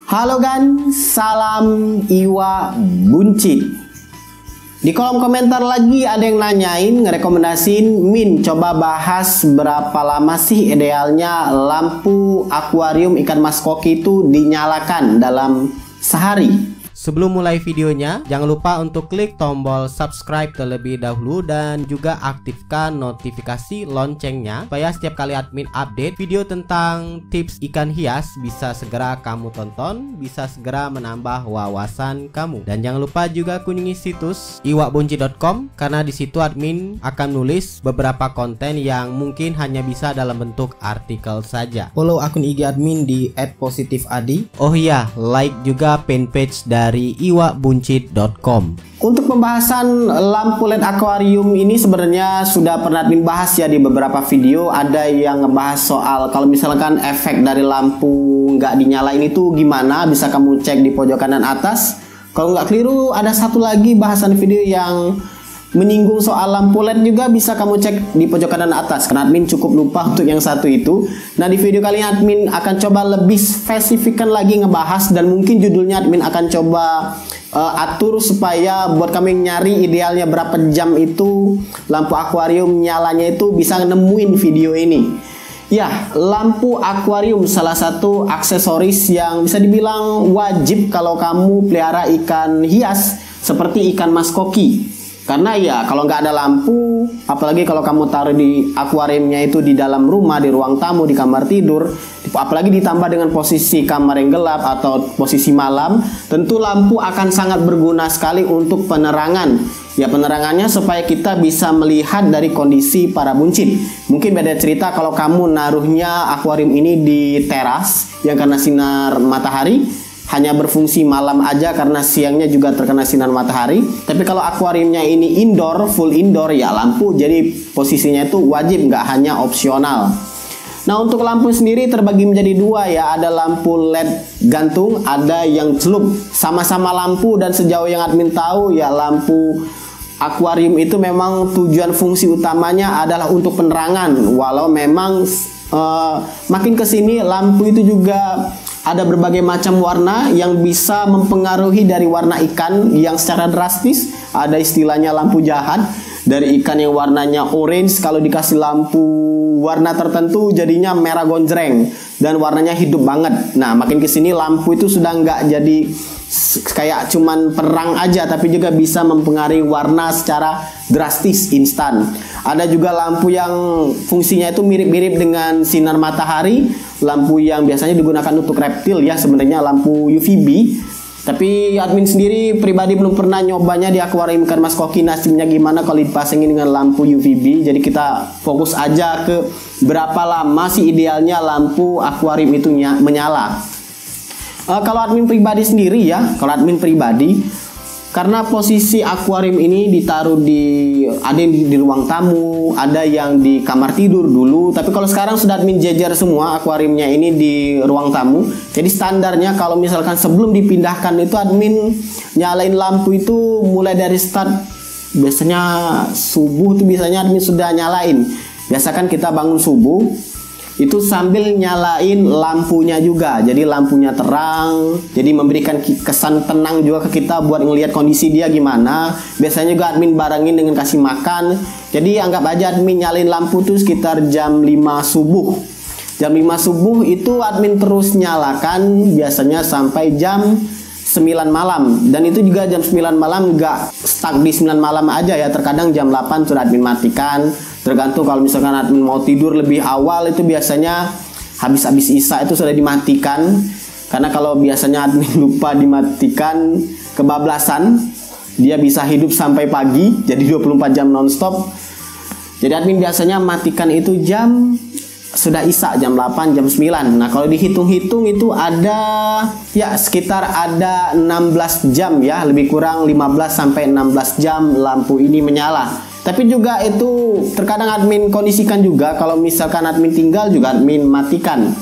Halo gan, salam Iwa Buncit. Di kolom komentar lagi ada yang nanyain, ngerekomendasiin, Min coba bahas berapa lama sih idealnya lampu akuarium ikan mas koki itu dinyalakan dalam sehari. Sebelum mulai videonya, jangan lupa untuk klik tombol subscribe terlebih dahulu dan juga aktifkan notifikasi loncengnya supaya setiap kali admin update video tentang tips ikan hias bisa segera kamu tonton, bisa segera menambah wawasan kamu. Dan jangan lupa juga kunjungi situs iwabunci.com karena di situ admin akan nulis beberapa konten yang mungkin hanya bisa dalam bentuk artikel saja. Follow akun IG admin di @positifadi. Oh iya, like juga fanpage dari iwabunci.com. Untuk pembahasan lampu LED akuarium ini sebenarnya sudah pernah admin bahas ya di beberapa video. Ada yang ngebahas soal kalau misalkan efek dari lampu nggak dinyalain itu gimana, bisa kamu cek di pojok kanan atas. Kalau nggak keliru ada satu lagi bahasan video yang menyinggung soal lampu LED juga, bisa kamu cek di pojok kanan atas karena admin cukup lupa untuk yang satu itu. Nah, di video kali ini admin akan coba lebih spesifikkan lagi ngebahas, dan mungkin judulnya admin akan coba atur supaya buat kami yang nyari idealnya berapa jam itu lampu akuarium nyalanya itu bisa nemuin video ini. Ya, lampu akuarium salah satu aksesoris yang bisa dibilang wajib kalau kamu pelihara ikan hias seperti ikan mas koki. Karena ya kalau nggak ada lampu, apalagi kalau kamu taruh di akuariumnya itu di dalam rumah, di ruang tamu, di kamar tidur, apalagi ditambah dengan posisi kamar yang gelap atau posisi malam, tentu lampu akan sangat berguna sekali untuk penerangan. Ya, penerangannya supaya kita bisa melihat dari kondisi para buncit. Mungkin beda cerita kalau kamu naruhnya akuarium ini di teras yang karena sinar matahari hanya berfungsi malam aja karena siangnya juga terkena sinar matahari. Tapi kalau akuariumnya ini indoor, full indoor, ya lampu jadi posisinya itu wajib, nggak hanya opsional. Nah, untuk lampu sendiri terbagi menjadi dua ya, ada lampu LED gantung, ada yang celup. Sama-sama lampu, dan sejauh yang admin tahu ya lampu akuarium itu memang tujuan fungsi utamanya adalah untuk penerangan. Walau memang makin kesini lampu itu juga ada berbagai macam warna yang bisa mempengaruhi dari warna ikan yang secara drastis. Ada istilahnya lampu jahat, dari ikan yang warnanya orange kalau dikasih lampu warna tertentu jadinya merah gonjreng dan warnanya hidup banget. Nah, makin kesini lampu itu sudah nggak jadi kayak cuman perang aja, tapi juga bisa mempengaruhi warna secara drastis instan. Ada juga lampu yang fungsinya itu mirip-mirip dengan sinar matahari, lampu yang biasanya digunakan untuk reptil ya, sebenarnya lampu UVB. Tapi admin sendiri pribadi belum pernah nyobanya di akuarium ikan mas koki, nasibnya gimana kalau dipasangin dengan lampu UVB. Jadi kita fokus aja ke berapa lama sih idealnya lampu akuarium itu menyala. Kalau admin pribadi sendiri ya, karena posisi akuarium ini ditaruh ada yang di ruang tamu, ada yang di kamar tidur dulu. Tapi kalau sekarang sudah admin jejer semua akuariumnya ini di ruang tamu. Jadi standarnya kalau misalkan sebelum dipindahkan itu admin nyalain lampu itu mulai dari start. Biasanya subuh tuh biasanya admin sudah nyalain. Biasa kan kita bangun subuh itu sambil nyalain lampunya juga, jadi lampunya terang, jadi memberikan kesan tenang juga ke kita buat ngelihat kondisi dia gimana. Biasanya juga admin barengin dengan kasih makan. Jadi anggap aja admin nyalain lampu tuh sekitar jam 5 subuh. Jam 5 subuh itu admin terus nyalakan biasanya sampai jam 9 malam. Dan itu juga jam 9 malam nggak stuck di 9 malam aja ya, terkadang jam 8 sudah admin matikan. Tergantung kalau misalkan admin mau tidur lebih awal itu biasanya habis isya itu sudah dimatikan. Karena kalau biasanya admin lupa dimatikan, kebablasan, dia bisa hidup sampai pagi, jadi 24 jam nonstop. Jadi admin biasanya matikan itu jam sudah isya, jam 8, jam 9. Nah, kalau dihitung-hitung itu ada ya sekitar ada 16 jam ya, lebih kurang 15 sampai 16 jam lampu ini menyala. Tapi juga itu terkadang admin kondisikan juga, kalau misalkan admin tinggal juga admin matikan.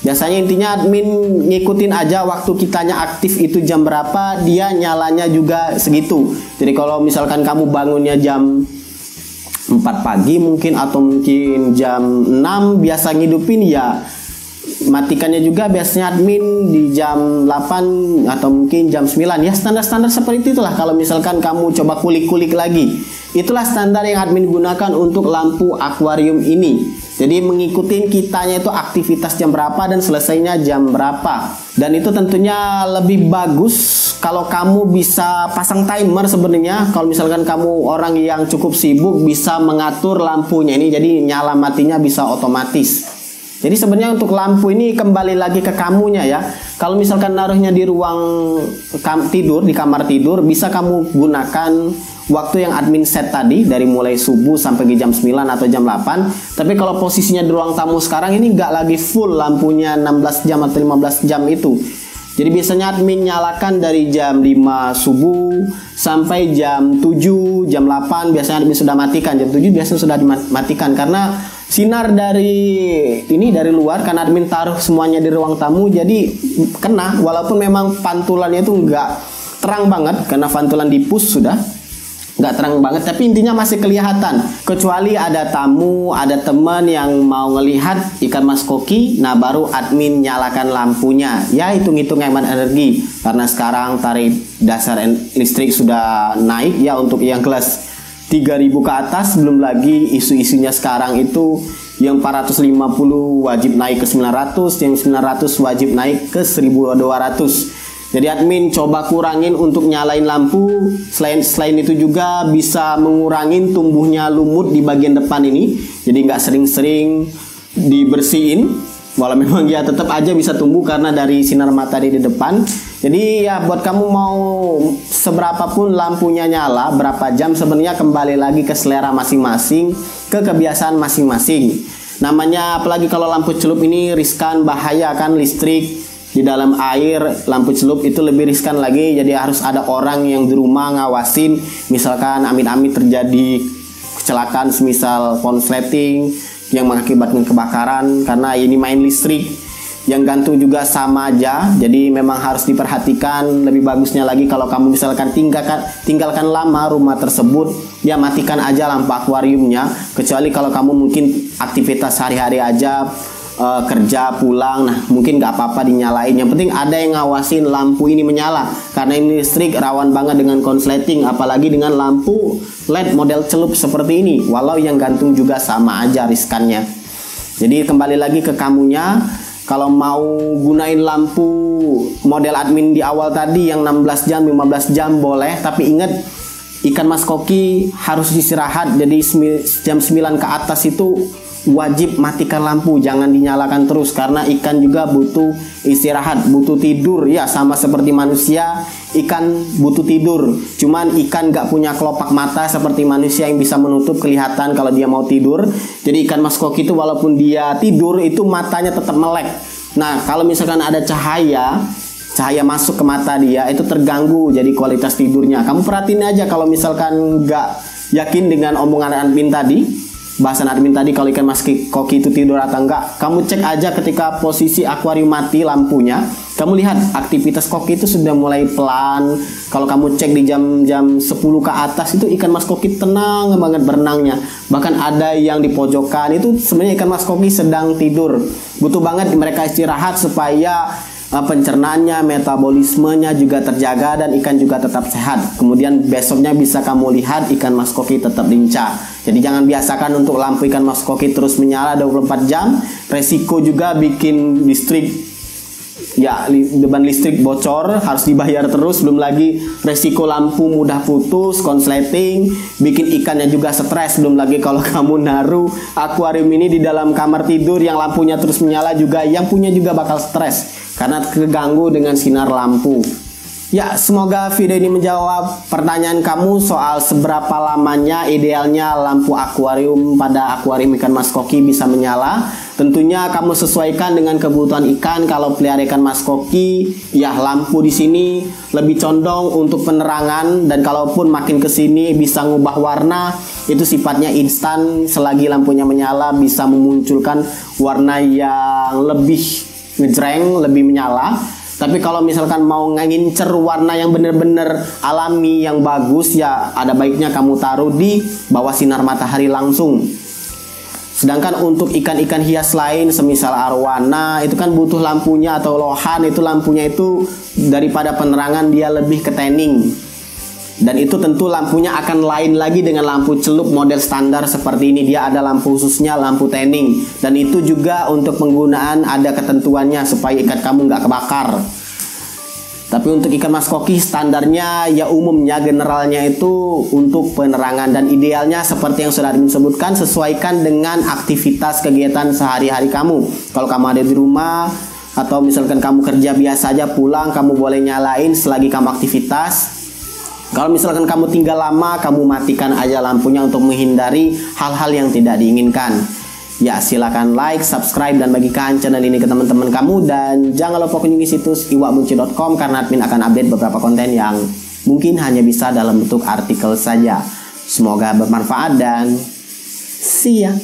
Biasanya intinya admin ngikutin aja waktu kitanya aktif itu jam berapa, dia nyalanya juga segitu. Jadi kalau misalkan kamu bangunnya jam 4 pagi mungkin atau mungkin jam 6 biasa ngidupin ya matikannya juga biasanya admin di jam 8 atau mungkin jam 9 ya, standar-standar seperti itulah. Kalau misalkan kamu coba kulik-kulik lagi, itulah standar yang admin gunakan untuk lampu akuarium ini. Jadi mengikuti kitanya itu aktivitas jam berapa dan selesainya jam berapa. Dan itu tentunya lebih bagus kalau kamu bisa pasang timer sebenarnya. Kalau misalkan kamu orang yang cukup sibuk, bisa mengatur lampunya ini jadi nyala matinya bisa otomatis. Jadi sebenarnya untuk lampu ini kembali lagi ke kamunya ya. Kalau misalkan naruhnya di ruang tidur, di kamar tidur, bisa kamu gunakan waktu yang admin set tadi, dari mulai subuh sampai ke jam 9 atau jam 8. Tapi kalau posisinya di ruang tamu sekarang ini nggak lagi full lampunya 16 jam atau 15 jam itu. Jadi biasanya admin nyalakan dari jam 5 subuh sampai jam 7, jam 8 biasanya admin sudah matikan. Jam 7 biasanya sudah dimatikan karena sinar dari luar, karena admin taruh semuanya di ruang tamu, jadi kena walaupun memang pantulannya itu nggak terang banget karena pantulan dipus sudah nggak terang banget, tapi intinya masih kelihatan. Kecuali ada tamu, ada teman yang mau ngelihat ikan mas koki, nah baru admin nyalakan lampunya. Ya hitung-hitung hemat energi karena sekarang tarif dasar listrik sudah naik ya untuk yang kelas 3.000 ke atas, belum lagi isu-isunya sekarang itu yang 450 wajib naik ke 900, yang 900 wajib naik ke 1.200. Jadi admin coba kurangin untuk nyalain lampu. Selain itu juga bisa mengurangin tumbuhnya lumut di bagian depan ini. Jadi nggak sering-sering dibersihin. Walau memang ya tetap aja bisa tumbuh karena dari sinar matahari di depan. Jadi ya buat kamu mau seberapapun lampunya nyala, berapa jam sebenarnya kembali lagi ke selera masing-masing, ke kebiasaan masing-masing. Namanya apalagi kalau lampu celup ini riskan, bahaya kan, listrik di dalam air, lampu celup itu lebih riskan lagi. Jadi harus ada orang yang di rumah ngawasin. Misalkan amit-amit terjadi kecelakaan semisal konsleting yang mengakibatkan kebakaran karena ini main listrik, yang gantung juga sama aja. Jadi memang harus diperhatikan. Lebih bagusnya lagi kalau kamu misalkan tinggalkan lama rumah tersebut, ya matikan aja lampu akuariumnya. Kecuali kalau kamu mungkin aktivitas sehari-hari aja, kerja pulang, nah mungkin nggak apa-apa dinyalain. Yang penting ada yang ngawasin lampu ini menyala, karena ini listrik rawan banget dengan konsleting, apalagi dengan lampu LED model celup seperti ini. Walau yang gantung juga sama aja riskannya. Jadi kembali lagi ke kamunya. Kalau mau gunain lampu model admin di awal tadi yang 16 jam, 15 jam boleh, tapi ingat ikan mas koki harus istirahat. Jadi jam 9 ke atas itu wajib matikan lampu, jangan dinyalakan terus karena ikan juga butuh istirahat, butuh tidur ya, sama seperti manusia. Ikan butuh tidur, cuman ikan gak punya kelopak mata seperti manusia yang bisa menutup kelihatan kalau dia mau tidur. Jadi ikan mas koki itu walaupun dia tidur itu matanya tetap melek. Nah kalau misalkan ada cahaya masuk ke mata dia itu terganggu jadi kualitas tidurnya. Kamu perhatiin aja kalau misalkan gak yakin dengan omongan admin tadi, bahasan admin tadi, kalau ikan mas koki itu tidur atau enggak, kamu cek aja ketika posisi akuarium mati lampunya, kamu lihat aktivitas koki itu sudah mulai pelan. Kalau kamu cek di jam 10 ke atas itu ikan mas koki tenang banget berenangnya. Bahkan ada yang di pojokan itu sebenarnya ikan mas koki sedang tidur. Butuh banget mereka istirahat supaya pencernaannya, metabolismenya juga terjaga dan ikan juga tetap sehat. Kemudian besoknya bisa kamu lihat ikan mas koki tetap lincah. Jadi jangan biasakan untuk lampu ikan mas koki terus menyala 24 jam. Resiko juga bikin listrik, ya beban listrik bocor, harus dibayar terus. Belum lagi resiko lampu mudah putus, konsleting, bikin ikannya juga stres. Belum lagi kalau kamu naruh akuarium ini di dalam kamar tidur yang lampunya terus menyala juga, yang punya juga bakal stres karena keganggu dengan sinar lampu. Ya, semoga video ini menjawab pertanyaan kamu soal seberapa lamanya idealnya lampu akuarium pada akuarium ikan mas koki bisa menyala. Tentunya kamu sesuaikan dengan kebutuhan ikan. Kalau pelihara ikan mas koki, ya lampu di sini lebih condong untuk penerangan, dan kalaupun makin ke sini bisa ngubah warna, itu sifatnya instan. Selagi lampunya menyala bisa memunculkan warna yang lebih ngejreng, lebih menyala. Tapi kalau misalkan mau ngincer warna yang bener-bener alami yang bagus, ya ada baiknya kamu taruh di bawah sinar matahari langsung. Sedangkan untuk ikan-ikan hias lain semisal arwana itu kan butuh lampunya, atau lohan itu lampunya itu daripada penerangan dia lebih ke tanning. Dan itu tentu lampunya akan lain lagi dengan lampu celup model standar seperti ini. Dia ada lampu khususnya, lampu tanning. Dan itu juga untuk penggunaan ada ketentuannya supaya ikan kamu nggak kebakar. Tapi untuk ikan mas koki standarnya ya umumnya generalnya itu untuk penerangan. Dan idealnya seperti yang sudah admin sebutkan, sesuaikan dengan aktivitas kegiatan sehari-hari kamu. Kalau kamu ada di rumah atau misalkan kamu kerja biasa aja, pulang kamu boleh nyalain selagi kamu aktivitas. Kalau misalkan kamu tinggal lama, kamu matikan aja lampunya untuk menghindari hal-hal yang tidak diinginkan. Ya, silakan like, subscribe, dan bagikan channel ini ke teman-teman kamu. Dan jangan lupa kunjungi situs iwakmunci.com karena admin akan update beberapa konten yang mungkin hanya bisa dalam bentuk artikel saja. Semoga bermanfaat dan see ya.